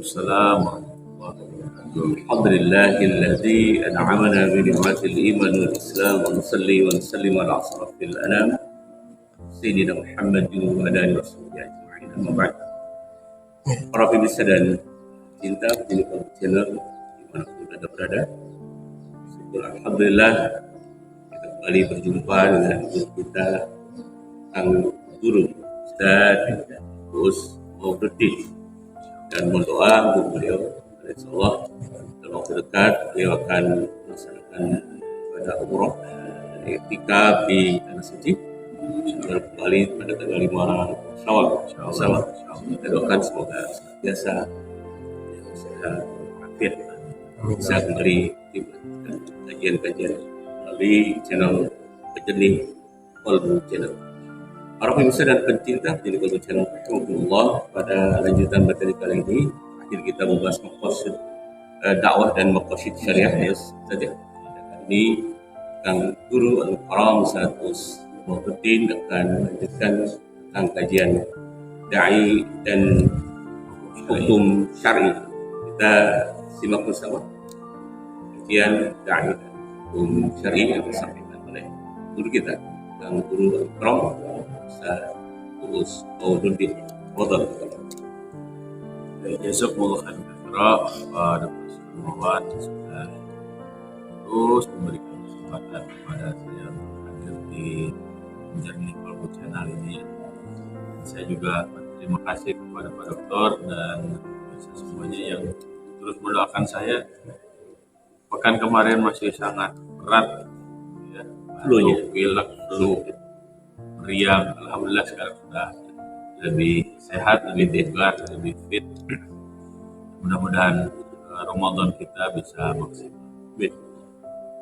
Waalaikumsalam warahmatullahi wabarakatuh. Alhamdulillahilladzi an'amana bi ni'matil iman wal islam wa nusalli wa nusallim ala asrafil anam sayyidina Muhammadin wa ala alihi washabihi ajma'in. Amma ba'd. Para pemirsa dan cinta penonton channel dimanapun Anda berada, syukur alhamdulillah kita kembali berjumpa dengan guru kita, sang guru Ustaz Gus Maududin, dan berdoa untuk beliau, insyaallah dalam waktu dekat beliau akan melaksanakan ibadah umroh dan iktikaf di tanah suci kembali pada tanggal 5 Syawal. Insyaallah kita doakan semoga senantiasa sehat walafiat, bisa kembali dibuatkan kajian-kajian melalui channel Penjernih Kolbu Channel. Para pemirsa dan pencinta Penjernih Kolbu Channel, alhamdulillah, pada lanjutan materi kali ini akhir kita membahas maqasid dakwah dan maqasid syariah ya saja. Ini Kang Guru Al-Karam Ustaz Maududin akan melanjutkan tentang kajian da'i dan hukum syar'i. Kita simak bersama kajian da'i dan hukum syar'i yang disampaikan oleh guru kita, Kang Guru Al-Karam Ustaz Maududin. Fadhal. Jazakumullah khairan kepada semua yang sudah terus memberikan kesempatan kepada saya untuk hadir di Penjernih Kolbu Channel ini. Saya juga berterima kasih kepada Pak Dokter dan semuanya yang terus mendoakan saya. Pekan kemarin masih sangat berat, ya, pilek, flu, meriang. Alhamdulillah sekarang sudah lebih sehat, lebih tegar, lebih fit. Mudah-mudahan Ramadan kita bisa maksimal.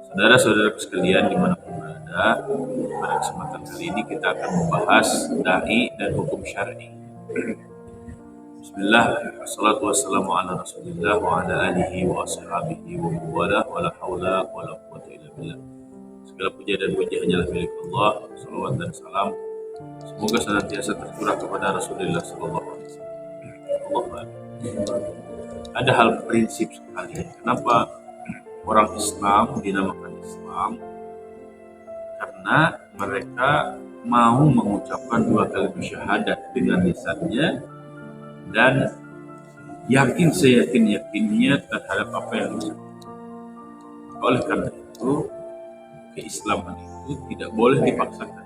Saudara-saudara sekalian dimanapun berada, pada kesempatan kali ini kita akan membahas da'i dan hukum syar'i. Bismillah, wassalatu wassalamu ala rasulillah wa ala alihi wa ashabihi wa mawalah wa la hawla wa la quwwata illa billah. Segala puja dan puji hanyalah milik Allah. Salawat dan salam semoga senantiasa tercurah kepada Rasulullah sallallahu alaihi wasallam. Ada hal prinsip sekali. Kenapa orang Islam dinamakan Islam? Karena mereka mau mengucapkan dua kalimat syahadat dengan lisannya dan yakin seyakin-yakinnya terhadap apa yang disampaikan. Oleh karena itu, keislaman itu tidak boleh dipaksakan,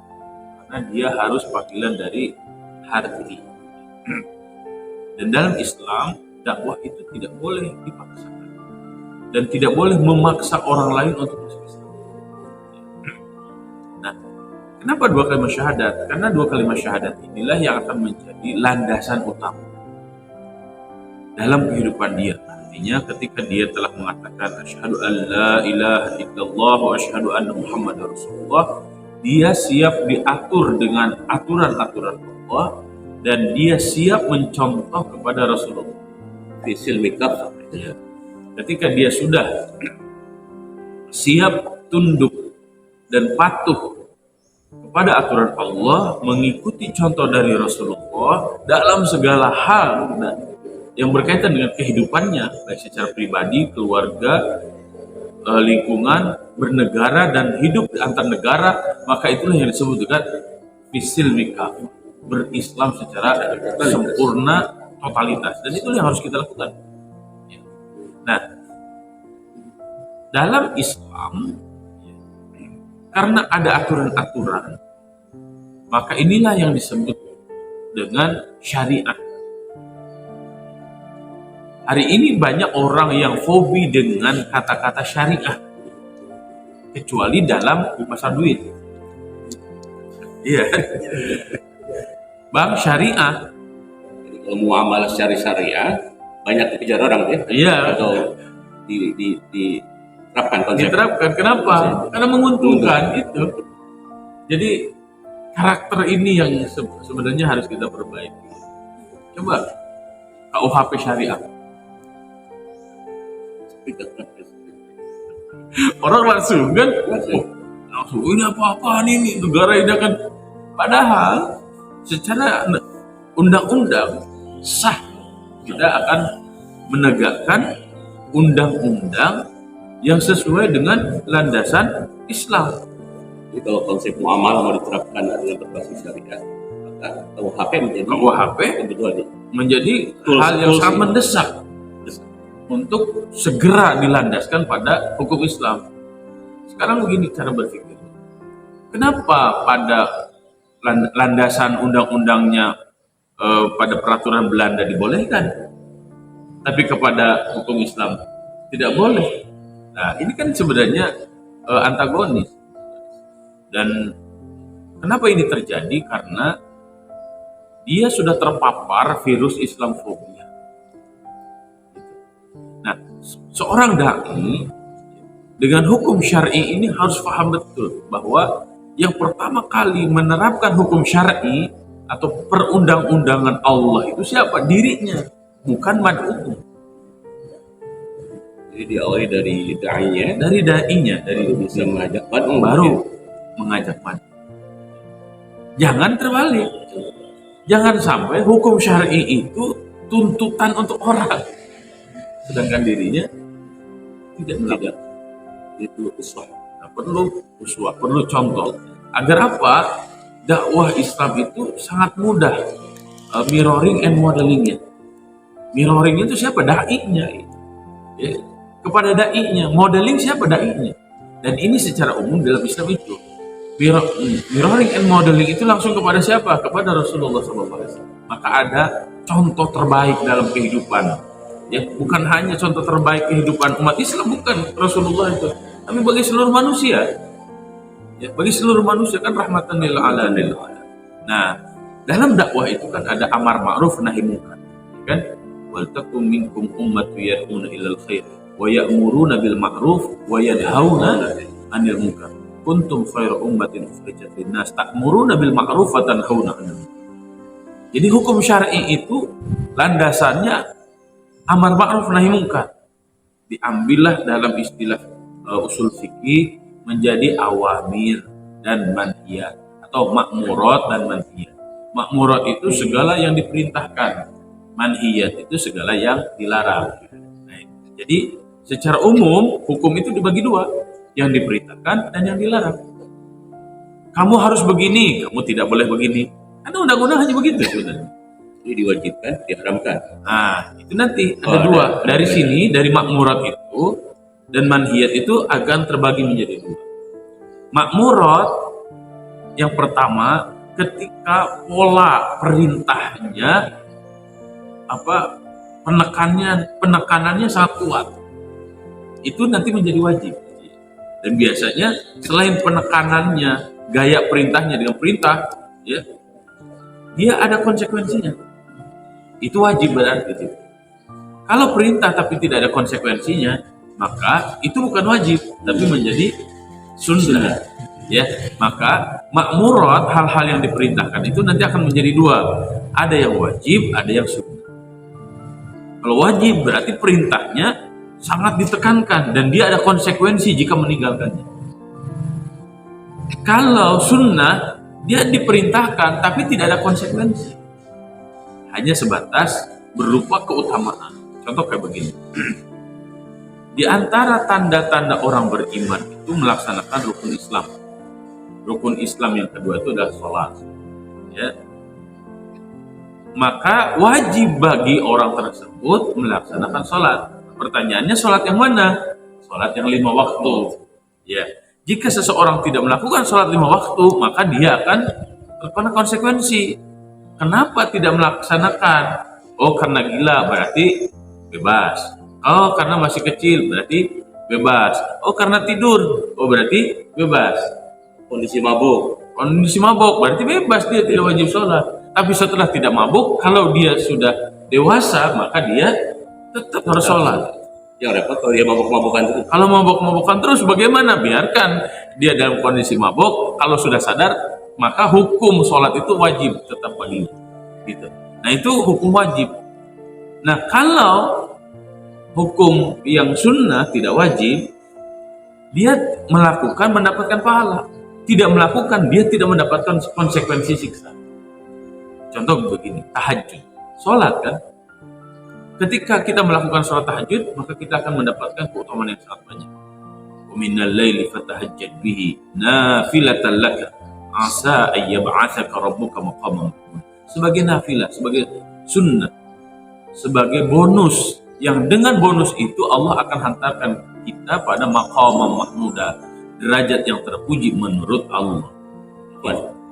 karena dia harus panggilan dari hati. Dan dalam Islam, dakwah itu tidak boleh dipaksakan dan tidak boleh memaksa orang lain untuk masuk Islam. Nah, kenapa dua kalimat syahadat? Karena dua kalimat syahadat inilah yang akan menjadi landasan utama dalam kehidupan dia. Artinya ketika dia telah mengatakan asyhadu an la ilaha illallah wa asyhadu anna muhammadar rasulullah, dia siap diatur dengan aturan-aturan Allah dan dia siap mencontoh kepada Rasulullah. Fisil mikaf. Ya. Ketika dia sudah siap tunduk dan patuh kepada aturan Allah, mengikuti contoh dari Rasulullah dalam segala hal yang berkaitan dengan kehidupannya, baik secara pribadi, keluarga, lingkungan, bernegara, dan hidup di antar negara, maka itulah yang disebut dengan fisil mikaf, berislam secara sempurna, totalitas, dan itu yang harus kita lakukan. Nah, dalam Islam, karena ada aturan-aturan, maka inilah yang disebut dengan syariat. Hari ini banyak orang yang fobi dengan kata-kata syariah, kecuali dalam pasar duit. Iya, Bang, syariah. Kalau muamalah syariah banyak dikejar orang ya. Iya. Atau diterapkan konsep. Diterapkan. Kenapa? Karena menguntungkan itu. Jadi karakter ini yang sebenarnya harus kita perbaiki. Coba KUHP syariah. Orang langsung kan, langsung ini apa-apaan ini negara ini akan. Padahal secara undang-undang sah kita akan menegakkan undang-undang yang sesuai dengan landasan Islam. Jadi kalau konsep muamalah mau diterapkan dengan berbasis syariat, maka KUHP menjadi KUHP kebutuhan menjadi hal yang sangat mendesak untuk segera dilandaskan pada hukum Islam. Sekarang begini cara berpikir. Kenapa pada landasan undang-undangnya pada peraturan Belanda dibolehkan, tapi kepada hukum Islam tidak boleh? Nah, ini kan sebenarnya antagonis. Dan kenapa ini terjadi? Karena dia sudah terpapar virus Islamofobia. Nah, seorang dai dengan hukum syar'i ini harus paham betul bahwa yang pertama kali menerapkan hukum syar'i atau perundang-undangan Allah itu siapa? Dirinya, bukan mad'u. Jadi diawali dari dai-nya, dari bisa mengajak baru mengajak mad'u. Jangan terbalik. Jangan sampai hukum syar'i itu tuntutan untuk orang, sedangkan dirinya tidak. Itu uswah. Nah, perlu contoh. Agar apa? Dakwah Islam itu sangat mudah mirroring and modelingnya. Mirroring itu siapa? Dai-nya. Ya. Kepada dai-nya. Modeling siapa? Dai-nya. Dan ini secara umum dalam Islam itu. Mirroring and modeling itu langsung kepada siapa? Kepada Rasulullah SAW. Maka ada contoh terbaik dalam kehidupan. Ya, bukan hanya contoh terbaik kehidupan umat Islam, bukan Rasulullah itu, tapi bagi seluruh manusia. Ya, bagi seluruh manusia kan rahmatan lil alamin. Nah, dalam dakwah itu kan ada amar ma'ruf nahi munkar, kan? Wal takum minkum ummatun yad'una ilal khair wa ya'muruna bil ma'ruf wa yanhauna 'anil munkar. Kuntum khairu ummatin ukhrijat lin-nas ta'muruna bil ma'ruf wa tanhauna 'anil munkar. Jadi hukum syar'i itu landasannya amar ma'ruf nahi munkar. Diambillah dalam istilah usul fikih menjadi awamir dan manhiyat atau ma'murat dan manhiyat. Ma'murat itu segala yang diperintahkan, manhiyat itu segala yang dilarang. Nah, jadi secara umum hukum itu dibagi dua, yang diperintahkan dan yang dilarang. Kamu harus begini, kamu tidak boleh begini. Karena undang-undang hanya begitu sebenarnya. Jadi diwajibkan, diharamkan. Nah, itu nanti ada dua. Dari sini, dari makmurat itu dan manhiyat itu akan terbagi menjadi dua. Makmurat yang pertama, ketika pola perintahnya penekanannya sangat kuat, itu nanti menjadi wajib. Dan biasanya selain penekanannya, gaya perintahnya dengan perintah, ya, dia ada konsekuensinya. Itu wajib berarti. Kalau perintah tapi tidak ada konsekuensinya, maka itu bukan wajib, tapi menjadi sunnah. Ya, maka makmurat, hal-hal yang diperintahkan itu nanti akan menjadi dua. Ada yang wajib, ada yang sunnah. Kalau wajib berarti perintahnya sangat ditekankan dan dia ada konsekuensi jika meninggalkannya. Kalau sunnah, dia diperintahkan tapi tidak ada konsekuensi, hanya sebatas berupa keutamaan. Contoh kayak begini. Di antara tanda-tanda orang beriman itu melaksanakan rukun Islam. Rukun Islam yang kedua itu adalah sholat. Ya. Maka wajib bagi orang tersebut melaksanakan sholat. Pertanyaannya, sholat yang mana? Sholat yang 5 waktu. Ya. Jika seseorang tidak melakukan sholat 5 waktu, maka dia akan terkena konsekuensi. Kenapa tidak melaksanakan? Oh, karena gila, berarti bebas. Oh, karena masih kecil, berarti bebas. Oh, karena tidur, oh berarti bebas. Kondisi mabuk, berarti bebas, dia tidak wajib sholat. Tapi setelah tidak mabuk, kalau dia sudah dewasa, maka dia tetap harus sholat. Yang repot kalau dia mabuk-mabukan terus. Kalau mabuk-mabukan terus bagaimana? Biarkan dia dalam kondisi mabuk. Kalau sudah sadar, maka hukum sholat itu wajib tetap baginya. Gitu. Nah, itu hukum wajib. Nah, kalau hukum yang sunnah tidak wajib, dia melakukan mendapatkan pahala. Tidak melakukan, dia tidak mendapatkan konsekuensi siksa. Contoh begini, tahajud, sholat kan? ketika kita melakukan sholat tahajud, maka kita akan mendapatkan keutamaan yang sangat banyak. Wa minal laili fatahajjad bihi nafilatan laka asa ay yab'atsaka rabbuka maqaman mahmud. Sebagai nafilah, sebagai sunnah, sebagai bonus, yang dengan bonus itu Allah akan hantarkan kita pada maqaman mahmuda, derajat yang terpuji menurut Allah.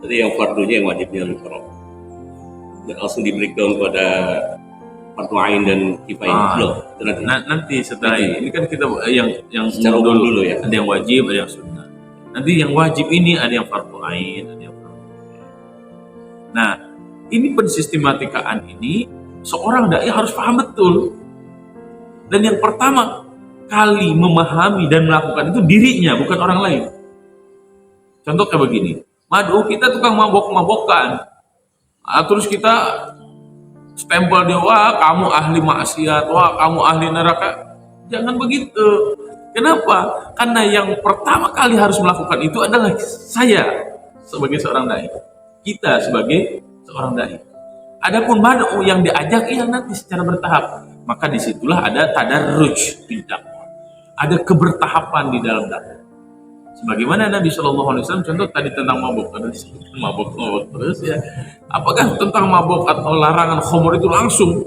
Jadi yang fardunya yang wajibnya al-Qur'an. Dan langsung di breakdown pada fardu ain dan kifayah. Itu nanti. Nanti setelah ini kan kita yang secara umum dulu ya. Ada yang wajib, ada yang sunnah. Nanti yang wajib ini ada yang fardu ain, ada yang fardu kifayah. Nah, ini pensistematikaan ini seorang dai harus paham betul. Dan yang pertama kali memahami dan melakukan itu dirinya, bukan orang lain. Contoh kayak begini, mad'u kita tukang mabok-mabokan, terus kita stempel dia, wah kamu ahli maksiat, wah kamu ahli neraka. Jangan begitu. Kenapa? Karena yang pertama kali harus melakukan itu adalah saya sebagai seorang dai, kita sebagai seorang dai. Adapun mad'u yang diajak ya nanti secara bertahap. Maka disitulah ada tadarruj di dakwah, ada kebertahapan di dalam dakwah. Sebagaimana Nabi SAW contoh tadi tentang mabuk, ada disebut mabuk terus ya. Apakah tentang mabuk atau larangan khamr itu langsung?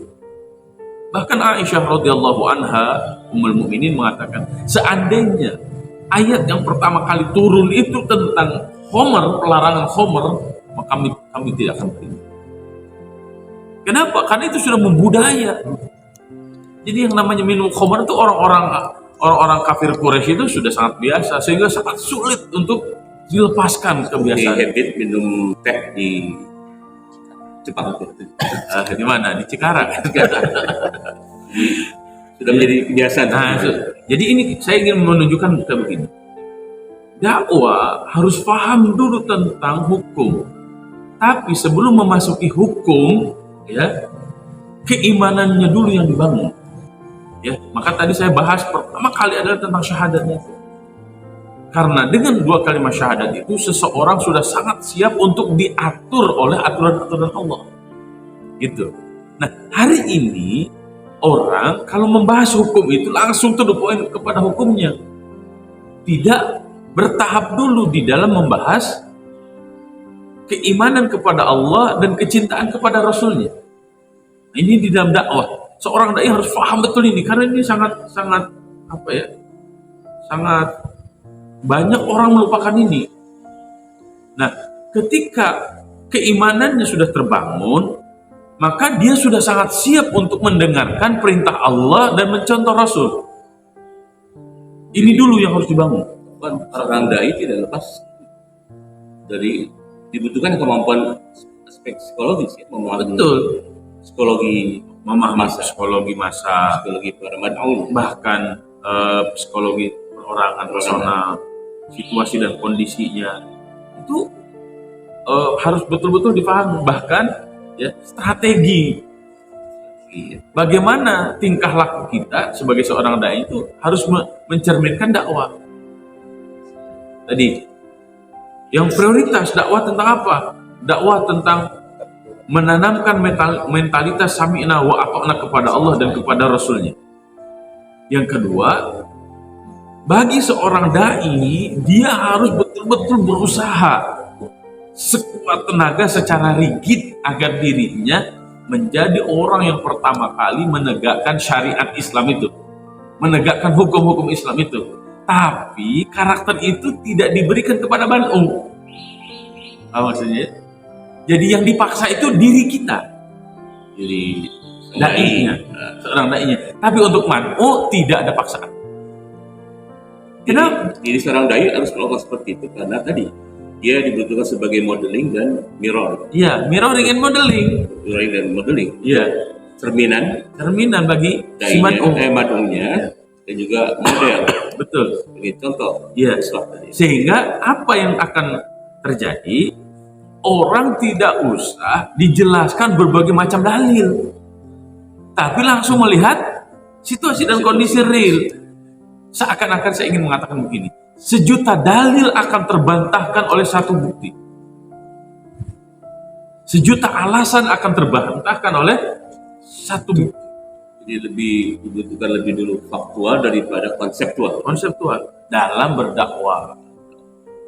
Bahkan Aisyah radhiyallahu anha Ummul Mukminin mengatakan, seandainya ayat yang pertama kali turun itu tentang khamr, pelarangan khamr, maka kami tidak akan terima. Kenapa? Karena itu sudah membudaya. Jadi yang namanya minum khamr itu orang-orang kafir Quraisy itu sudah sangat biasa, sehingga sangat sulit untuk dilepaskan kebiasaan. Di habit minum teh di Jepang Di mana? Di Cikarang. Sudah menjadi kebiasaan. Nah, jadi ini saya ingin menunjukkan kita begini. Dakwah harus paham dulu tentang hukum. Tapi sebelum memasuki hukum, ya, keimanannya dulu yang dibangun. Ya, maka tadi saya bahas pertama kali adalah tentang syahadatnya. Karena dengan 2 kalimat syahadat itu seseorang sudah sangat siap untuk diatur oleh aturan-aturan Allah. Gitu. Nah, hari ini orang kalau membahas hukum itu langsung to the point kepada hukumnya. Tidak bertahap dulu di dalam membahas keimanan kepada Allah dan kecintaan kepada Rasulnya. Nah, ini di dalam dakwah. Seorang dai harus paham betul ini karena ini sangat banyak orang melupakan ini. Nah, ketika keimanannya sudah terbangun, maka dia sudah sangat siap untuk mendengarkan perintah Allah dan mencontoh Rasul. Ini dulu yang harus dibangun. Seorang dai tidak lepas dari dibutuhkan kemampuan aspek psikologis ya, Betul. Psikologi memahami psikologi masa, psikologi para mad'un, bahkan psikologi perorangan personal, situasi dan kondisinya itu harus betul-betul dipahami. Bahkan ya strategi bagaimana tingkah laku kita sebagai seorang dai itu harus mencerminkan dakwah. Tadi yang prioritas dakwah tentang apa? Dakwah tentang menanamkan mentalitas sami'na wa ata'na kepada Allah dan kepada Rasulnya. Yang kedua, bagi seorang dai, dia harus betul-betul berusaha sekuat tenaga secara rigid agar dirinya menjadi orang yang pertama kali menegakkan syariat Islam itu, menegakkan hukum-hukum Islam itu. Tapi karakter itu tidak diberikan kepada ban'u. Apa maksudnya? Jadi yang dipaksa itu diri kita, diri dai-nya, seorang dai-nya. Tapi untuk mad'u tidak ada paksaan. Kenapa? Jadi seorang dai harus melakukan seperti itu karena tadi dia dibutuhkan sebagai modeling dan mirror. Iya, mirroring and modeling. Mirroring dan modeling. Iya, cerminan bagi si mad'unya dan juga model. Betul. Sebagai contoh. Iya. Sehingga apa yang akan terjadi? Orang tidak usah dijelaskan berbagai macam dalil, tapi langsung melihat situasi dan kondisi real. Seakan-akan saya ingin mengatakan begini, 1.000.000 dalil akan terbantahkan oleh 1 bukti. 1.000.000 alasan akan terbantahkan oleh 1 bukti. Jadi dibutuhkan lebih dulu faktual daripada konseptual. Konseptual dalam berdakwah.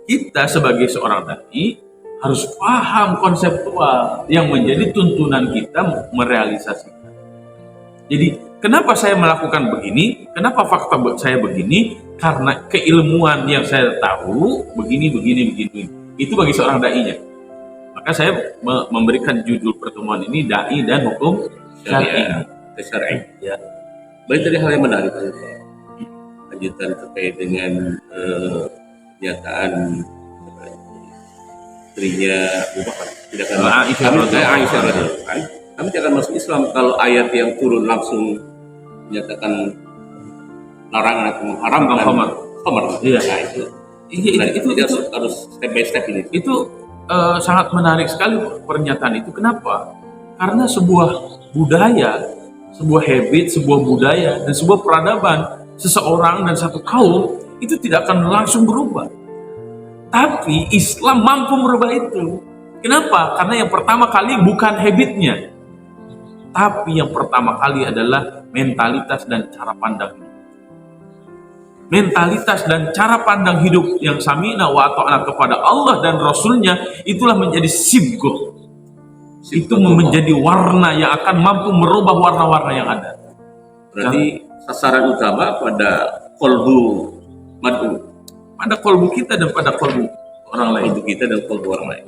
Kita sebagai seorang dai harus paham konseptual yang menjadi tuntunan kita merealisasikan. Jadi kenapa saya melakukan begini? Kenapa fakta saya begini? Karena keilmuan yang saya tahu begini. Itu bagi seorang dai-nya. Maka saya memberikan judul pertemuan ini dai dan hukum syar'i. Ya. Baik, tadi hal yang menarik lanjutan terkait dengan pernyataan istrinya Abu Bakar tidak akan Aisyah radhiyallahu anha. Kami tidak akan masuk Islam kalau ayat yang turun langsung menyatakan larangan atau mengharamkan khamar. Iya. Nah, itu harus step by step ini. Itu sangat menarik sekali pernyataan itu. Kenapa? Karena sebuah budaya, sebuah habit, sebuah budaya, dan sebuah peradaban seseorang dan satu kaum itu tidak akan langsung berubah. Tapi Islam mampu merubah itu. Kenapa? Karena yang pertama kali bukan habitnya, tapi yang pertama kali adalah mentalitas dan cara pandang hidup. Mentalitas dan cara pandang hidup yang sami'na wa ata'na kepada Allah dan Rasulnya, itulah menjadi sibgoh. Itu menjadi warna yang akan mampu merubah warna-warna yang ada. Berarti sasaran utama pada kolbu madu, pada kolbu kita dan pada kolbu orang lain. kolbu kita dan kolbu orang lain.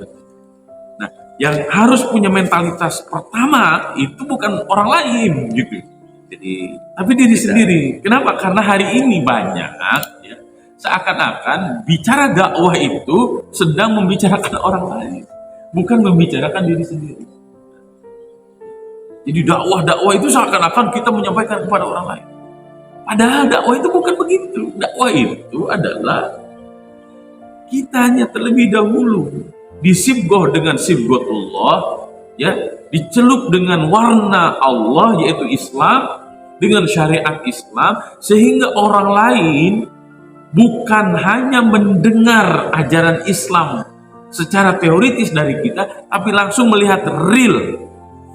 Nah, yang harus punya mentalitas pertama itu bukan orang lain gitu. Jadi Tapi diri sendiri. Kenapa? Karena hari ini banyak ya, seakan-akan bicara dakwah itu sedang membicarakan orang lain, bukan membicarakan diri sendiri. Jadi dakwah itu seakan-akan kita menyampaikan kepada orang lain. Padahal dakwah itu bukan begitu. Dakwah itu adalah kitanya terlebih dahulu disibgoh dengan sibghatullah, ya, dicelup dengan warna Allah yaitu Islam, dengan syariat Islam, sehingga orang lain bukan hanya mendengar ajaran Islam secara teoritis dari kita, tapi langsung melihat real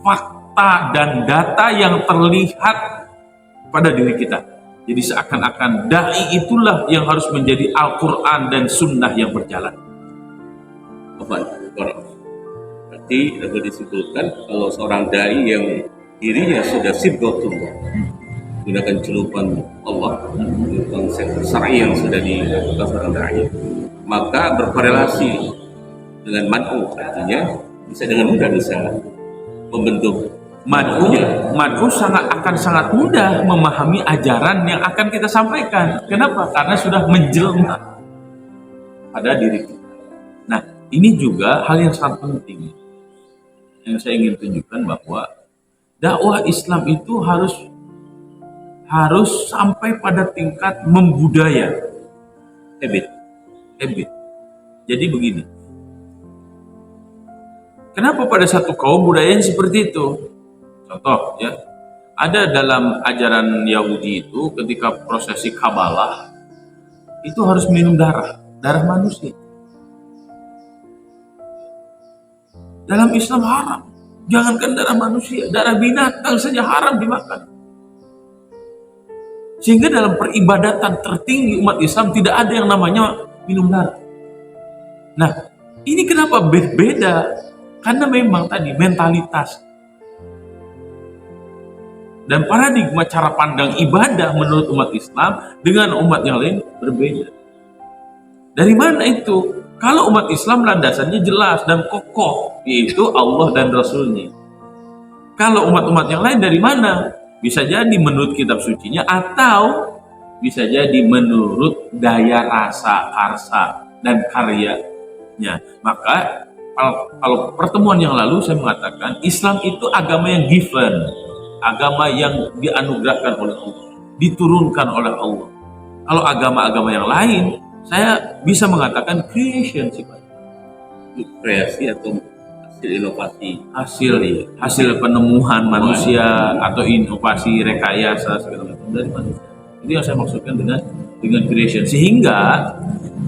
fakta dan data yang terlihat pada diri kita. Jadi seakan-akan dai itulah yang harus menjadi Al-Quran dan Sunnah yang berjalan. Berarti dapat disimpulkan kalau seorang dai yang dirinya sudah sibghatullah, gunakan celupan Allah, konsep syar'i yang sudah dilakukan seorang dai, maka berkorelasi dengan mad'u, artinya bisa dengan mudah bisa membentuk Mad'u akan sangat mudah memahami ajaran yang akan kita sampaikan. Kenapa? Karena sudah menjelma pada diri kita. Nah, ini juga hal yang sangat penting yang saya ingin tunjukkan, bahwa dakwah Islam itu harus sampai pada tingkat membudaya habit. Jadi begini, kenapa pada satu kaum budayanya seperti itu? Contoh ya, ada dalam ajaran Yahudi itu ketika prosesi Kabalah itu harus minum darah manusia. Dalam Islam haram. Jangankan darah manusia, darah binatang saja haram dimakan. Sehingga dalam peribadatan tertinggi umat Islam tidak ada yang namanya minum darah. Nah, ini kenapa berbeda? Karena memang tadi mentalitas dan paradigma cara pandang ibadah menurut umat Islam dengan umat yang lain berbeda. Dari mana itu? Kalau umat Islam landasannya jelas dan kokoh, yaitu Allah dan Rasulnya. Kalau umat-umat yang lain dari mana? Bisa jadi menurut kitab sucinya, atau bisa jadi menurut daya rasa, karsa, dan karyanya. Maka kalau pertemuan yang lalu saya mengatakan Islam itu agama yang given, agama yang dianugerahkan oleh Allah, diturunkan oleh Allah. Kalau agama-agama yang lain, saya bisa mengatakan creation sifatnya. Kreasi atau hasil inovasi, hasil penemuan manusia atau inovasi rekayasa segala macam dari manusia. Itu yang saya maksudkan dengan creation. Sehingga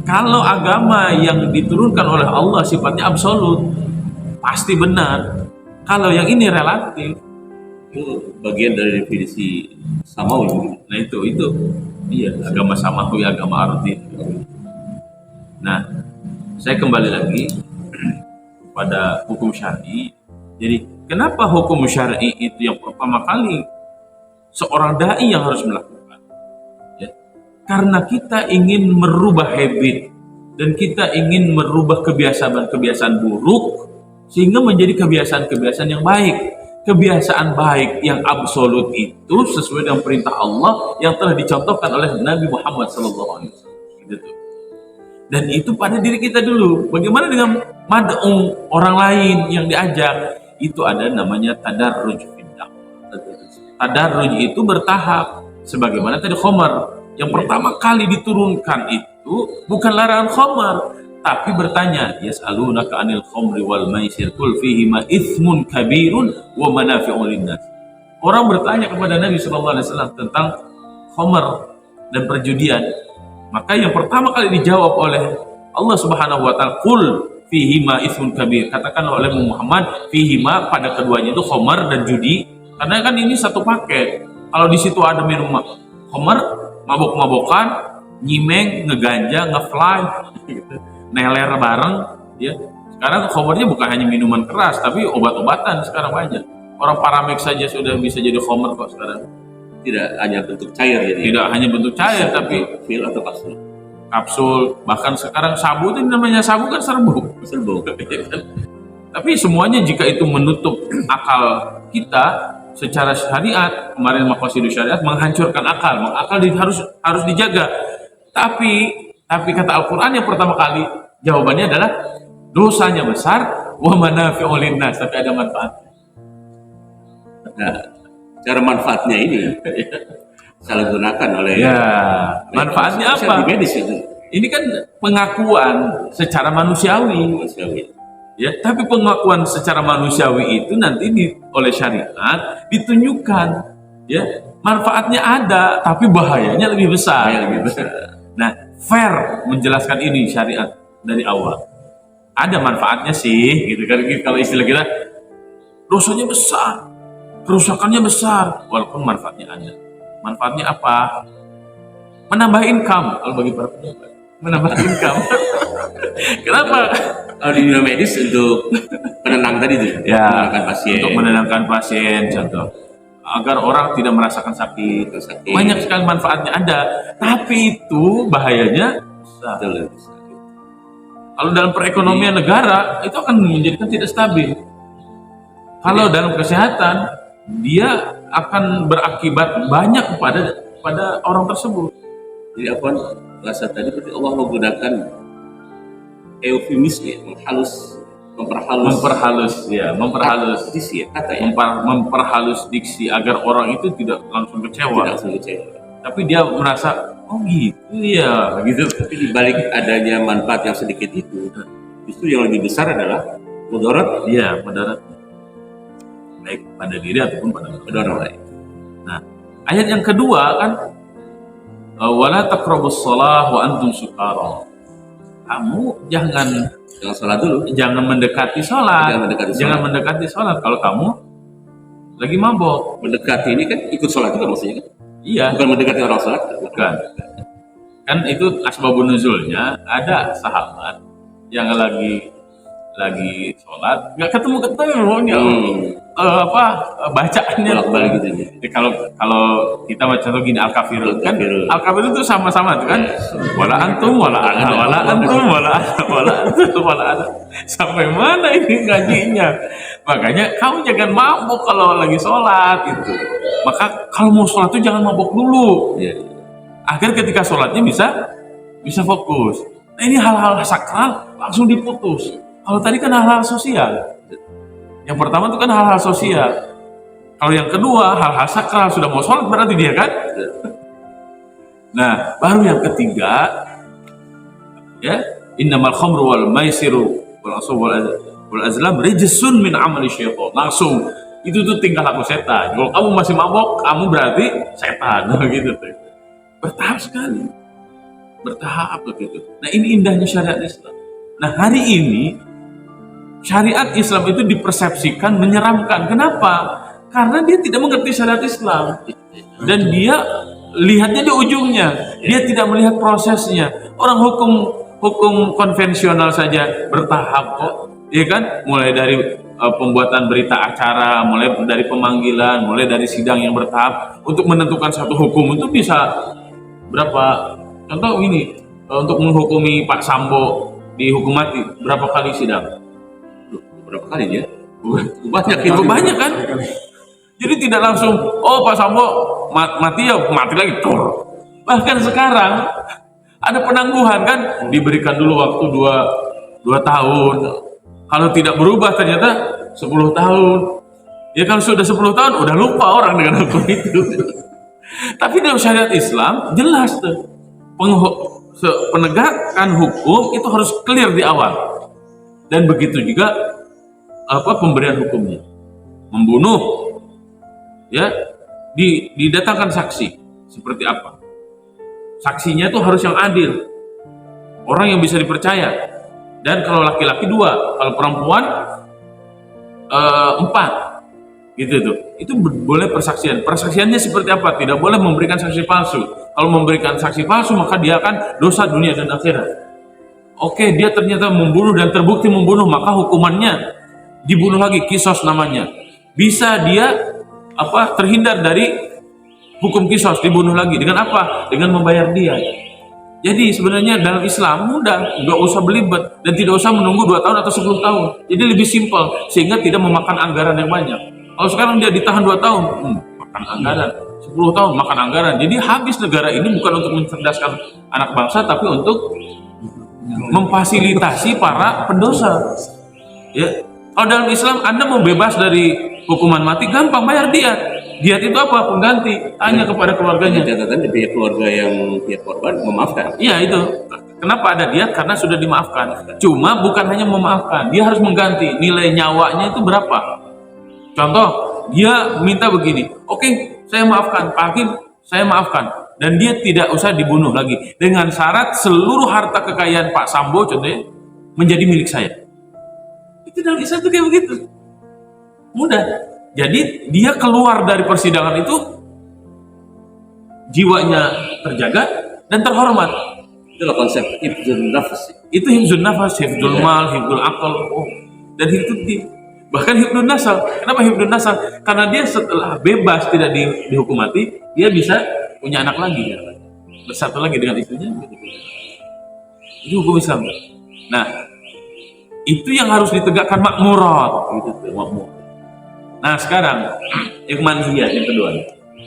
kalau agama yang diturunkan oleh Allah sifatnya absolut, pasti benar. Kalau yang ini relatif, Itu bagian dari definisi samawi. Nah itu iya agama samawi, agama arti. Nah, saya kembali lagi pada hukum syar'i. Jadi, kenapa hukum syar'i itu yang pertama kali seorang dai yang harus melakukan? Ya, karena kita ingin merubah habit dan kita ingin merubah kebiasaan-kebiasaan buruk sehingga menjadi kebiasaan-kebiasaan yang baik. Kebiasaan baik yang absolut itu sesuai dengan perintah Allah yang telah dicontohkan oleh Nabi Muhammad SAW. Gitu. Dan itu pada diri kita dulu. Bagaimana dengan mad'u orang lain yang diajak? Itu ada namanya tadarruj fid-dakwah. Tadarruj itu bertahap. Sebagaimana tadi khamar. Yang pertama kali diturunkan itu bukan larangan khamar, tapi bertanya, yas'alunaka 'anil khamri wal maisir qul fihima itsmun kabirun wa manafi'u lin-nas. Orang bertanya kepada Nabi sallallahu alaihi wasallam tentang khamar dan perjudian. Maka yang pertama kali dijawab oleh Allah Subhanahu wa taala, qul fihima itsmun kabir. Katakan oleh Muhammad, fihima pada keduanya itu khamar dan judi. Karena kan ini satu paket. Kalau di situ ada minum khamar, mabok-mabokan, nyimeng, ngeganja, ngefly, neler bareng, ya. Sekarang khamrnya bukan hanya minuman keras, tapi obat-obatan sekarang banyak. Orang paramek saja sudah bisa jadi khamr kok sekarang. Tidak hanya bentuk cair, jadi Tidak hanya bentuk cair, tapi pil atau kapsul. kapsul, bahkan sekarang sabu itu namanya sabu kan serbuk. Tapi semuanya jika itu menutup akal kita secara syariat, kemarin maqasidus syariat menghancurkan akal, harus dijaga. Tapi kata Al-Quran yang pertama kali jawabannya adalah dosanya besar, wa manafi'u linnas, tapi ada manfaat. Nah, cara manfaatnya ini salah gunakan oleh Manfaatnya apa? di medis itu. Ini kan pengakuan secara manusiawi. Ya, tapi pengakuan secara manusiawi itu nanti oleh syariat ditunjukkan, ya, manfaatnya ada, tapi bahayanya lebih besar. Nah, fair menjelaskan ini syariat dari awal. Ada manfaatnya sih, gitu kan? Kalau istilah kita, dosanya besar, kerusakannya besar, walaupun manfaatnya ada. Manfaatnya apa? Menambah income kalau bagi para pejabat. Menambah income. Kenapa? Kalau di dunia medis untuk penenang tadi itu, Ya, menenangkan pasien. untuk menenangkan pasien, contoh. Agar orang tidak merasakan sakit. Banyak sekali manfaatnya ada, tapi itu bahayanya besar. Kalau dalam perekonomian negara itu akan menjadikan tidak stabil. Kalau dalam kesehatan dia akan berakibat banyak pada orang tersebut. Jadi apa rasa tadi berarti Allah menggunakan eufemisme, memperhalus diksi, kata ya. memperhalus diksi agar orang itu tidak langsung kecewa. Tapi dia merasa, oh gitu ya, gitu. Tapi dibalik adanya manfaat yang sedikit itu, justru yang lebih besar adalah mudarat. Iya, mudarat. Baik pada diri ataupun pada orang lain. Nah, ayat yang kedua kan, wala taqrabus shalah wa antum sukara. Kamu jangan sholat dulu. Jangan mendekati sholat. Jangan mendekati sholat kalau kamu lagi mabok. Mendekati ini kan ikut sholat juga maksudnya kan? Iya. Bukan mendekati orang sholat. Bukan. Kan itu asbabun nuzulnya, ada sahabat yang lagi sholat nggak ketemu bacaannya gitu. Jadi kalau kita baca tuh gini al-kafirun kan, al-kafirun itu sama-sama tuh kan, wala antum wala ana sampai mana ini ngajinya. Makanya kamu jangan mabuk kalau lagi sholat itu. Maka kalau mau sholat tuh jangan mabuk dulu, agar ketika sholatnya bisa fokus. Nah, ini hal-hal sakral langsung diputus. Kalau tadi kan hal-hal sosial. Yang pertama itu kan hal-hal sosial. Kalau yang kedua hal-hal sakral, sudah mau sholat berarti dia kan. Nah, baru yang ketiga, ya, innamal khamru wal maisiru wal ansab wal azlam rijsun min amali syaitan. Langsung itu tuh tingkah laku setan. Kalau kamu masih mabok, kamu berarti setan. Gitu tuh. Bertahap sekali. Bertahap begitu. Nah, ini indahnya syariat Islam. Nah, hari ini syariat Islam itu dipersepsikan menyeramkan. Kenapa? Karena dia tidak mengerti syariat Islam dan dia lihatnya di ujungnya, dia tidak melihat prosesnya. Orang hukum konvensional saja bertahap kok, ya kan? Mulai dari pembuatan berita acara, mulai dari pemanggilan, mulai dari sidang yang bertahap untuk menentukan satu hukum itu bisa berapa. Contoh ini, untuk menghukumi Pak Sambo dihukum mati berapa kali sidang? Berapa kali dia? Banyak itu, banyak kan? Jadi tidak langsung, oh Pak Sambo mati ya mati lagi, tur. Bahkan sekarang ada penangguhan kan, diberikan dulu waktu 2 tahun. Kalau tidak berubah ternyata 10 tahun. Ya kalau sudah 10 tahun udah lupa orang dengan hukum itu. Tapi dalam syariat Islam jelas tuh, penegakan hukum itu harus clear di awal. Dan begitu juga pemberian hukumnya. Membunuh, ya, didatangkan saksi seperti apa? Saksinya itu harus yang adil, orang yang bisa dipercaya. Dan kalau laki-laki 2, kalau perempuan 4, gitu tuh. Itu boleh persaksian. Persaksiannya seperti apa? Tidak boleh memberikan saksi palsu. Kalau memberikan saksi palsu maka dia akan dosa dunia dan akhirat. Oke, dia ternyata membunuh dan terbukti membunuh, maka hukumannya dibunuh lagi, kisos namanya. Bisa dia terhindar dari hukum kisos, dibunuh lagi dengan apa? Dengan membayar dia. Jadi sebenarnya dalam Islam mudah, nggak usah belibet dan tidak usah menunggu 2 tahun atau 10 tahun. Jadi lebih simpel sehingga tidak memakan anggaran yang banyak. Kalau sekarang dia ditahan 2 tahun, makan anggaran. 10 tahun makan anggaran. Jadi habis negara ini bukan untuk mencerdaskan anak bangsa, tapi untuk memfasilitasi para pendosa. Ya, kalau dalam Islam Anda mau bebas dari hukuman mati, gampang, bayar diat. Diat itu apa? Pengganti. Tanya kepada keluarganya. Catatan di pihak keluarga yang pihak korban memaafkan. Iya itu. Kenapa ada diat? Karena sudah dimaafkan. Cuma bukan hanya memaafkan, dia harus mengganti. Nilai nyawanya itu berapa? Contoh, dia minta begini. Oke, saya maafkan, Pak Hakim, saya maafkan. Dan dia tidak usah dibunuh lagi. Dengan syarat seluruh harta kekayaan Pak Sambo contohnya menjadi milik saya. Itu dalam Islam itu kayak begitu. Mudah. Jadi dia keluar dari persidangan itu jiwanya terjaga dan terhormat. Itulah konsep hifdzun nafs. Itu hifdzun nafas, hifdzul mal, hifdzul akal, dan hifdzul din. Bahkan hifdzun nasal. Kenapa hifdzun nasal? Karena dia setelah bebas tidak dihukum mati, dia bisa punya anak lagi, bersatu lagi dengan istrinya. Itu hukum Islam. Nah, itu yang harus ditegakkan makmurat. Gitu, makmur. Nah sekarang yang manhiyat yang kedua,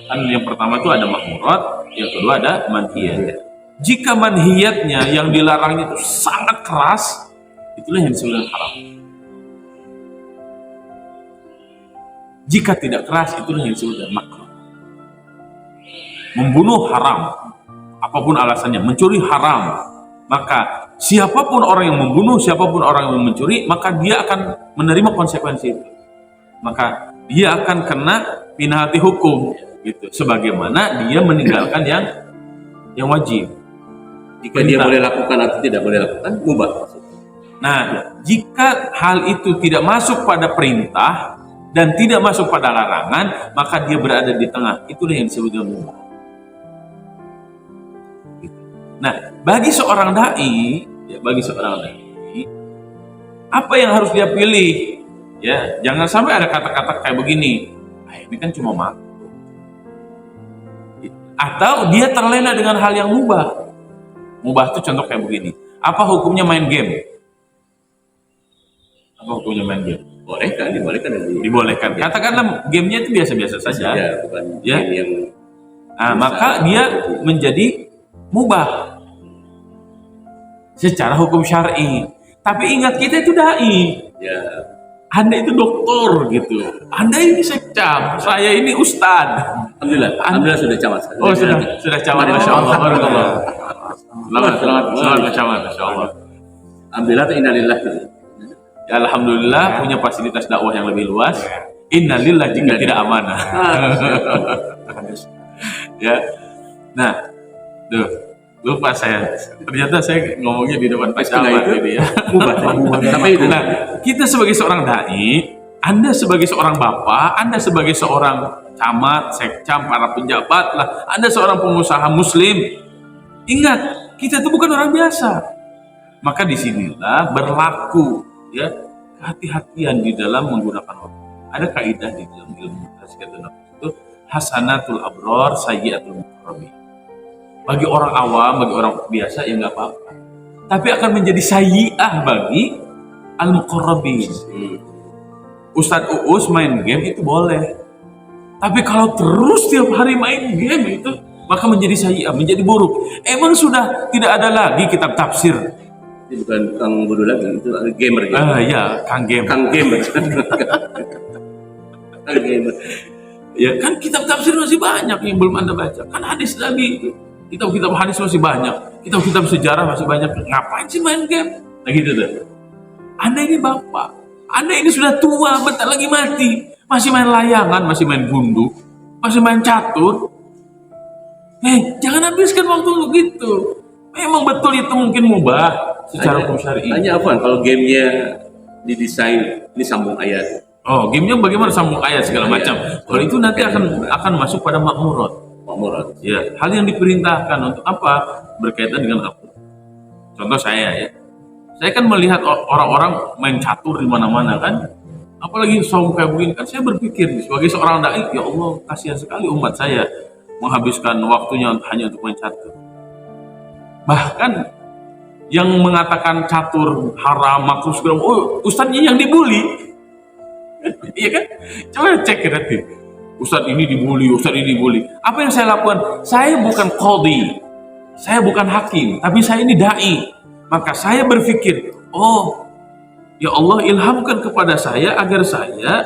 kan yang pertama itu ada makmurat, yang kedua ada manhiyat. Jika manhiyatnya yang dilarangnya itu sangat keras, itulah yang disebut haram. Jika tidak keras, itulah yang disebut makruh. Membunuh haram, apapun alasannya. Mencuri haram, maka siapapun orang yang membunuh, siapapun orang yang mencuri, maka dia akan menerima konsekuensi itu. Maka dia akan kena penalti hukum gitu, sebagaimana dia meninggalkan yang wajib. Jika dia boleh lakukan atau tidak boleh lakukan, mubah. Nah, jika hal itu tidak masuk pada perintah dan tidak masuk pada larangan, maka dia berada di tengah. Itulah yang disebut dengan mubah. Nah, bagi seorang dai, apa yang harus dia pilih? Ya, jangan sampai ada kata-kata kayak begini. Ini kan cuma makruh. Atau dia terlena dengan hal yang mubah. Mubah itu contoh kayak begini. Apa hukumnya main game? Apa hukumnya main game? Bolehkan, dibolehkan. Dibolehkan. Katakanlah gamenya itu biasa-biasa saja. Ya, bukan ya. game yang. Nah, maka dia menjadi mubah secara hukum syar'i. Tapi ingat, kita itu dai. Ya. Anda itu dokter gitu. Anda ini sekcam, saya ini ustad. Alhamdulillah sudah camat. Oh sudah camat, masya Allah. Selamat camat, masya Allah. Alhamdulillah, innalillah. Ya, alhamdulillah punya fasilitas dakwah yang lebih luas. Innalillah jika tidak amanah. Ya, nah, lupa saya. Ternyata saya ngomongnya di depan Pak Camat gitu ya. Sampai itu. Nah, kita sebagai seorang dai Anda sebagai seorang bapak, Anda sebagai seorang camat, sekcam, para penjabat lah, Anda seorang pengusaha muslim, ingat, kita itu bukan orang biasa. Maka disinilah berlaku ya kehati-hatian di dalam menggunakan waktu. Ada kaidah di dalam ilmu tazkiyatun nafs itu, hasanatul abror sayyiatul muqarrabin. Bagi orang awam, bagi orang biasa ya nggak apa-apa. Tapi akan menjadi sayyi'ah bagi al-muqarrabin. Ustadz Uus main game itu boleh. Tapi kalau terus tiap hari main game itu, maka menjadi sayyi'ah, menjadi buruk. Emang sudah tidak ada lagi kitab tafsir. Itu bukan Kang Bodoh lagi, itu gamer. Ya, Kang Game. Kang gamer. Kang gamer. Ya kan kitab tafsir masih banyak yang belum Anda baca. Kan hadis lagi. Kitab-kitab hadis masih banyak. Kitab-kitab sejarah masih banyak. Ngapain sih main game? Nah gitu tuh. Anda ini bapak. Anda ini sudah tua, bentar lagi mati. Masih main layangan, masih main gundu, masih main catur. Jangan habiskan waktu untuk gitu. Memang betul itu mungkin mubah secara hukum syar'i. Hanya apa? Kalau gamenya didesain ini sambung ayat. Oh, gamenya bagaimana sambung ayat segala macam. Kalau itu nanti akan masuk pada makmurat. Makmurat. Ya, hal yang diperintahkan untuk apa? Berkaitan dengan apa? Contoh saya ya. Saya kan melihat orang-orang main catur di mana-mana kan. Apalagi saum kayak begini kan, saya berpikir sebagai seorang dai, ya Allah, kasihan sekali umat saya menghabiskan waktunya hanya untuk main catur. Bahkan yang mengatakan catur haram, makruh segala, ustadznya yang dibully. Iya kan? Coba cek nanti. Ustadz ini dibully, ustadz ini dibully. Apa yang saya lakukan? Saya bukan qadhi, saya bukan hakim, tapi saya ini dai. Maka saya berpikir, ya Allah ilhamkan kepada saya agar saya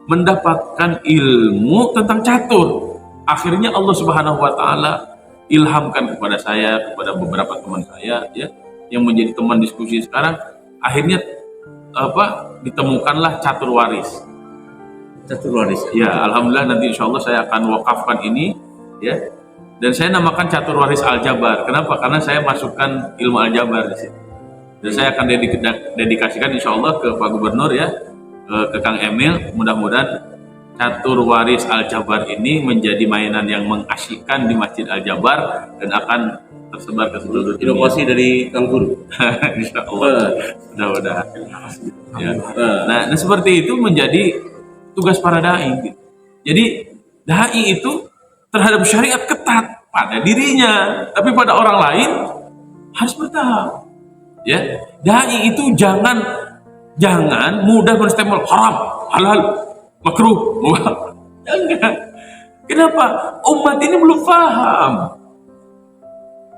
mendapatkan ilmu tentang catur. Akhirnya Allah Subhanahu wa taala ilhamkan kepada saya, kepada beberapa teman saya ya, yang menjadi teman diskusi sekarang. Akhirnya ditemukanlah catur waris. Catur waris. Ya, alhamdulillah nanti insya Allah saya akan wakafkan ini ya. Dan saya namakan catur waris Al-Jabar. Kenapa? Karena saya masukkan ilmu Al-Jabar di sini. Dan saya akan dedikasikan insya Allah ke Pak Gubernur ya, ke Kang Emil. Mudah-mudahan catur waris Al-Jabar ini menjadi mainan yang mengasyikkan di Masjid Al-Jabar dan akan tersebar ke seluruh dunia. Inovasi dari Kang Guru. Insya Allah. Mudah-mudahan. Ya. Nah, seperti itu menjadi tugas para dai. Jadi dai itu terhadap syariat ketat pada dirinya, tapi pada orang lain harus bertahap. Ya, dai itu jangan mudah menstempel haram, halal, makruh, mubah. Jangan. Kenapa? Umat ini belum paham.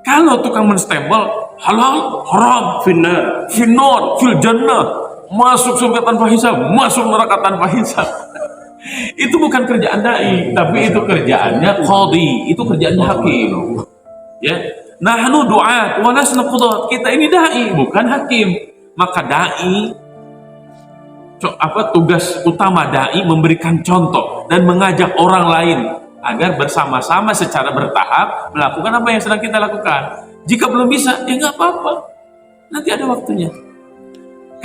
Kalau tukang menstempel halal, haram, finnar, fil jannah, masuk surga tanpa hisab, masuk neraka tanpa hisab. Itu bukan kerjaan dai, tapi itu kerjaannya qadhi, itu kerjaannya hakim. Ya, nahnu du'at wa lasna qudat. Kita ini dai, bukan hakim. Maka dai tugas utama dai memberikan contoh dan mengajak orang lain agar bersama-sama secara bertahap melakukan apa yang sedang kita lakukan. Jika belum bisa, ya nggak apa-apa. Nanti ada waktunya.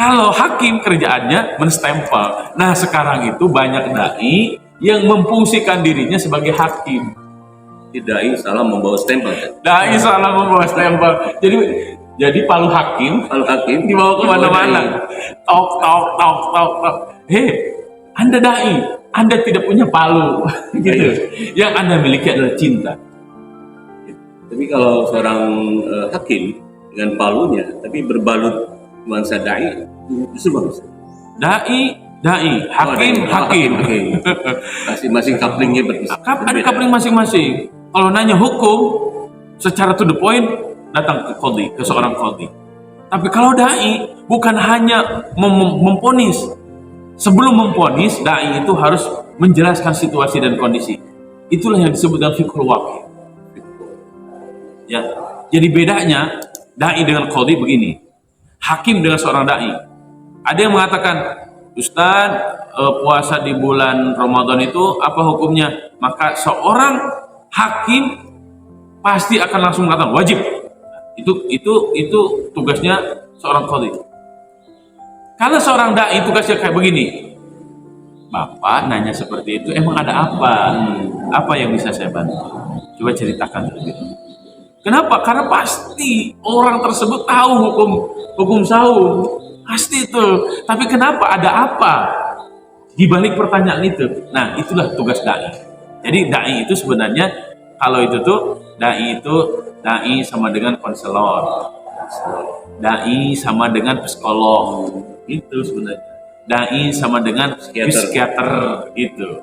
Kalau hakim kerjaannya menstempel. Nah sekarang itu banyak dai yang memfungsikan dirinya sebagai hakim. Dai salah membawa stempel. Dai salah membawa stempel. Jadi palu hakim dibawa kemana-mana. Tok. Anda dai, Anda tidak punya palu. Gitu. Yang Anda miliki adalah cinta. Tapi kalau seorang hakim dengan palunya, tapi berbalut nuansa dai, justru bagus. Dai, hakim. Masing-masing couplingnya berbeda. Ada coupling masing-masing. Kalau nanya hukum, secara to the point, datang ke qadhi, ke seorang qadhi. Tapi kalau dai, bukan hanya memponis. Sebelum memponis, dai itu harus menjelaskan situasi dan kondisi. Itulah yang disebut dengan fiqhul waqi'. Ya, jadi bedanya dai dengan qadhi begini. Hakim dengan seorang dai. Ada yang mengatakan, Ustadz, puasa di bulan Ramadan itu apa hukumnya? Maka seorang hakim pasti akan langsung mengatakan wajib. Itu tugasnya seorang qadhi. Kalau seorang dai tugasnya kayak begini, Bapak nanya seperti itu, emang ada apa? Apa yang bisa saya bantu? Coba ceritakan terlebih dahulu. Kenapa? Karena pasti orang tersebut tahu hukum saum. Pasti itu. Tapi kenapa? Ada apa di balik pertanyaan itu? Nah, itulah tugas dai. Jadi dai itu sebenarnya kalau itu tuh dai sama dengan konselor. Dai sama dengan psikolog. Itu sebenarnya. Dai sama dengan psikiater gitu.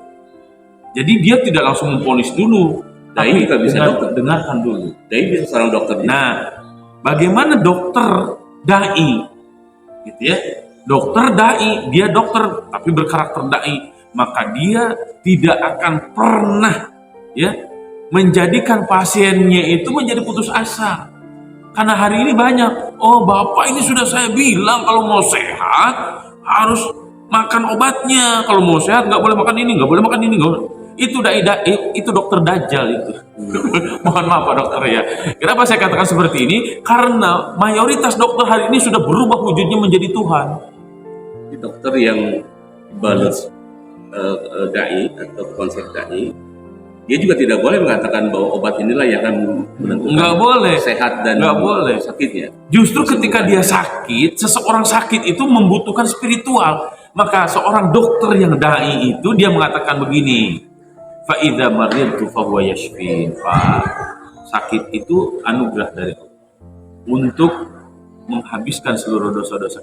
Jadi dia tidak langsung memvonis dulu. Dai juga bisa dokter. Dengarkan dulu. Dai bisa seorang dokter. Nah, bagaimana dokter dai? Gitu ya. Dokter dai, dia dokter tapi berkarakter dai, maka dia tidak akan pernah ya menjadikan pasiennya itu menjadi putus asa. Karena hari ini banyak, oh Bapak ini sudah saya bilang kalau mau sehat harus makan obatnya, kalau mau sehat nggak boleh makan ini, nggak boleh makan ini, nggak boleh. Itu itu dokter dajjal itu. Mohon maaf Pak dokter ya. Kenapa saya katakan seperti ini? Karena mayoritas dokter hari ini sudah berubah wujudnya menjadi Tuhan. Dokter yang balas dai atau konsep dai, dia juga tidak boleh mengatakan bahwa obat inilah yang akan menentukan nggak boleh sehat dan nggak boleh sakitnya. Justru ketika dia sakit, seseorang sakit itu membutuhkan spiritual. Maka seorang dokter yang dai itu dia mengatakan begini, fa idza maridtu fa huwa yashfin. Sakit itu anugerah dari Allah untuk menghabiskan seluruh dosa-dosa.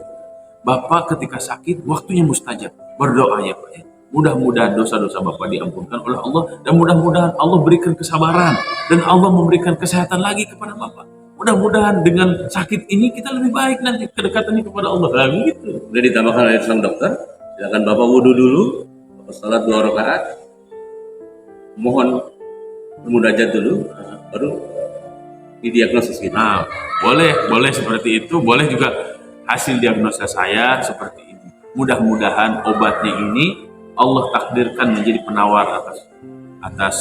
Bapak ketika sakit waktunya mustajab, berdoa ya Pak ya. Mudah-mudahan dosa-dosa Bapak diampunkan oleh Allah dan mudah-mudahan Allah berikan kesabaran dan Allah memberikan kesehatan lagi kepada Bapak. Mudah-mudahan dengan sakit ini kita lebih baik nanti kedekatannya kepada Allah. Nah, gitu. Udah ditambahkan oleh sang dokter, silakan Bapak wudhu dulu, Bapak salat 2 rakaat, mohon bermunajat dulu, baru didiagnosis gitu. Nah, boleh seperti itu, boleh juga hasil diagnosa saya seperti ini. Mudah-mudahan obatnya ini Allah takdirkan menjadi penawar atas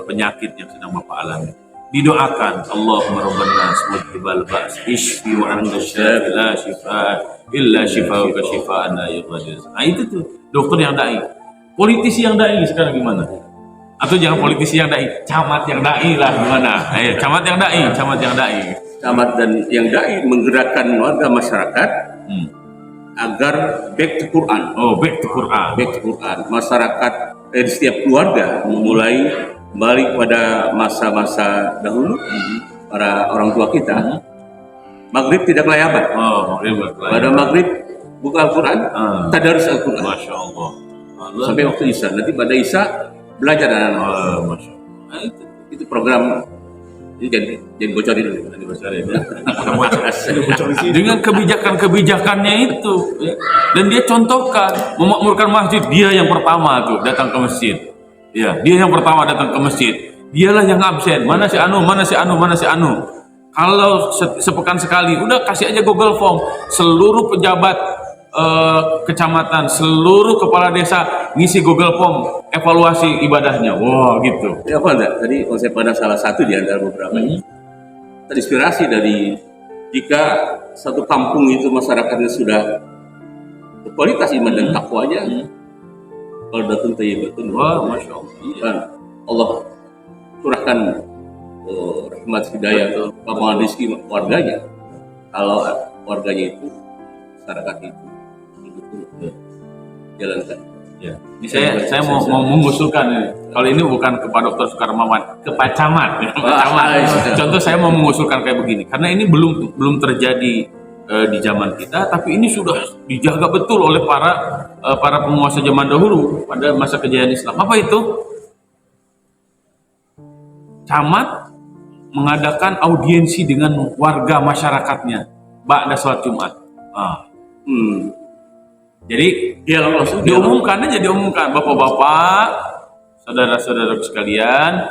penyakit yang sedang Bapak alami. Didoakan, Allahumma rabbana nas mudhibal ba's ishfi wa anta syafi la shifaa illa shifauka shifaan la yughadiru. Nah itu tuh dokter yang dai. Politisi yang dai sekarang gimana? Atau jangan politisi yang dai, camat yang dai lah gimana? Ayo, camat yang dai. Camat dan yang dai menggerakkan warga masyarakat agar back to Quran. Oh, back to Quran. Masyarakat di setiap keluarga mulai kembali pada masa-masa dahulu para orang tua kita. Maghrib tidak kelayaban. Pada maghrib buka Al-Quran, tadarus Al-Quran. Masya Allah. Sampai waktu Isya. Nanti pada Isya belajar anak-anak. Masya Allah. Nah, itu program. Ini jadi bocorin dulu. Dengan kebijakan-kebijakannya itu, ya. Dan dia contohkan memakmurkan masjid. Dia yang pertama tuh datang ke masjid. Ya, dia yang pertama datang ke masjid. Dialah yang absen. Mana si Anu. Kalau sepekan sekali, udah kasih aja Google Form. Seluruh pejabat kecamatan, seluruh kepala desa ngisi Google Form evaluasi ibadahnya. Wah, gitu. Ya apa enggak? Tadi konsep pada salah satu di antara beberapa ini terinspirasi dari jika satu kampung itu masyarakatnya sudah berkualitas iman dan takwanya, kalau datang tayyibatun, wah, Masya Allah. Kan Allah curahkan rahmat hidayah ke lapangan rezeki warganya. Kalau warganya itu masyarakat itu jalankan. Ya. Ini saya mau mengusulkan ini. Kalau ini bukan ke Pak Dr. Soekarmawan, ke Pak Camat. Contoh saya mau mengusulkan kayak begini, karena ini belum terjadi di zaman kita, tapi ini sudah dijaga betul oleh para penguasa zaman dahulu pada masa kejayaan Islam. Apa itu? Camat mengadakan audiensi dengan warga masyarakatnya ba'da sholat Jumat. Jadi diumumkan Bapak-bapak, saudara-saudara sekalian,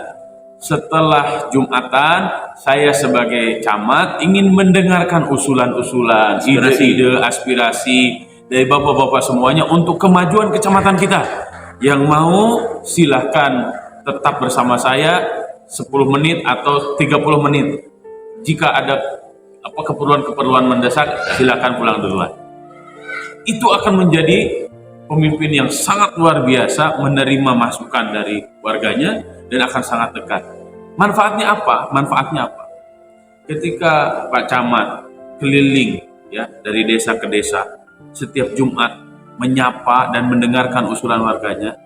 setelah Jumatan saya sebagai camat ingin mendengarkan usulan-usulan, ide-ide, aspirasi dari Bapak-bapak semuanya untuk kemajuan kecamatan kita. Yang mau silahkan tetap bersama saya 10 menit atau 30 menit. Jika ada keperluan-keperluan mendesak, silakan pulang duluan. Itu akan menjadi pemimpin yang sangat luar biasa, menerima masukan dari warganya dan akan sangat dekat. Manfaatnya apa? Ketika Pak Camat keliling ya dari desa ke desa setiap Jumat menyapa dan mendengarkan usulan warganya,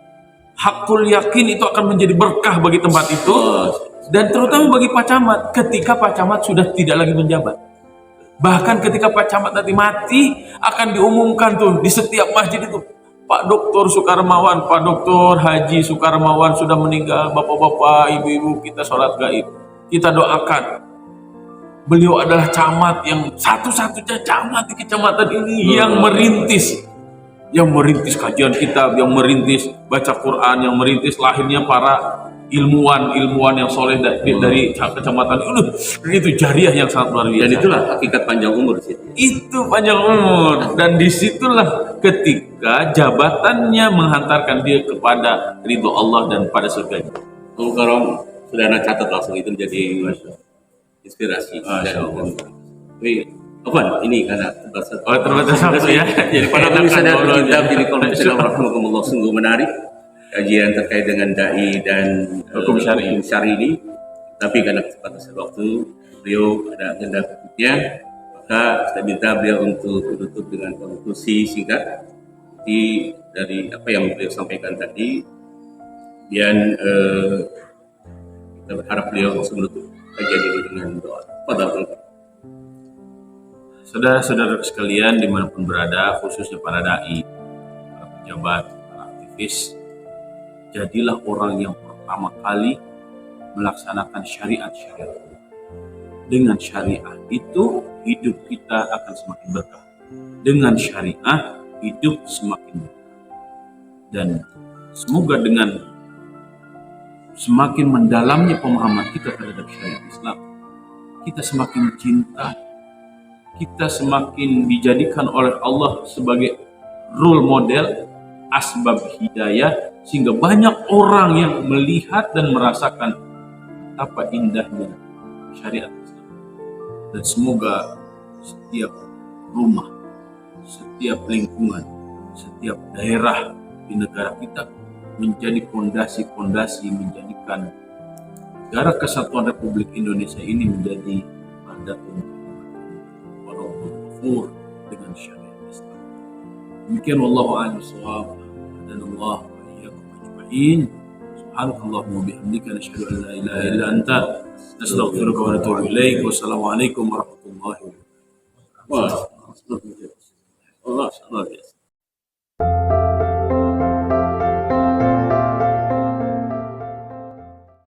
hakul yakin itu akan menjadi berkah bagi tempat itu, dan terutama bagi Pak Camat ketika Pak Camat sudah tidak lagi menjabat. Bahkan ketika Pak Camat nanti mati, akan diumumkan tuh di setiap masjid itu, Pak Doktor Sukarmawan, Pak Doktor Haji Sukarmawan sudah meninggal, bapak-bapak, ibu-ibu, kita sholat gaib, kita doakan. Beliau adalah camat yang satu-satunya camat di kecamatan ini yang merintis kajian kitab, yang merintis baca Quran, yang merintis lahirnya para ilmuwan yang soleh dari kecamatan itu jariah yang sangat luar biasa. Dan itulah hakikat panjang umur di situ. Itu panjang umur, dan disitulah ketika jabatannya menghantarkan dia kepada ridho Allah dan pada surganya. Kalau sudah anak catat langsung itu jadi inspirasi. Afwan, ini karena terbatas waktu ya. Jadi para pemirsa dan kitab jadi kalau rahimahumullah sungguh menarik kajian terkait dengan dai dan hukum syar'i ini. Tapi karena keterbatasan waktu, beliau ada agenda berikutnya, maka saya minta beliau untuk menutup dengan konklusi singkat dari apa yang beliau sampaikan tadi. Dan kita berharap beliau langsung menutup kajian ini dengan doa. Fadhal. Saudara-saudara sekalian dimanapun berada, khususnya para dai, para pejabat, para aktivis, jadilah orang yang pertama kali melaksanakan syariat. Dengan syariah itu hidup kita akan semakin berkah. Dengan syariah hidup semakin berkah. Dan semoga dengan semakin mendalamnya pemahaman kita terhadap syariat Islam, kita semakin cinta, kita semakin dijadikan oleh Allah sebagai role model, asbab hidayah, sehingga banyak orang yang melihat dan merasakan apa indahnya syariat Islam. Dan semoga setiap rumah, setiap lingkungan, setiap daerah di negara kita menjadi fondasi-fondasi, menjadikan negara kesatuan Republik Indonesia ini menjadi padatun dengan syariat Islam. Demikian wallahu a'lam bishawab. Dan Allah wa iyyakum ajma'in. Subhanakallahumma wa bihamdika nasyhadu an la ilaha illa anta nastaghfiruka wa natubu ilaik. Wassalamualaikum warahmatullahi wabarakatuh. Allah.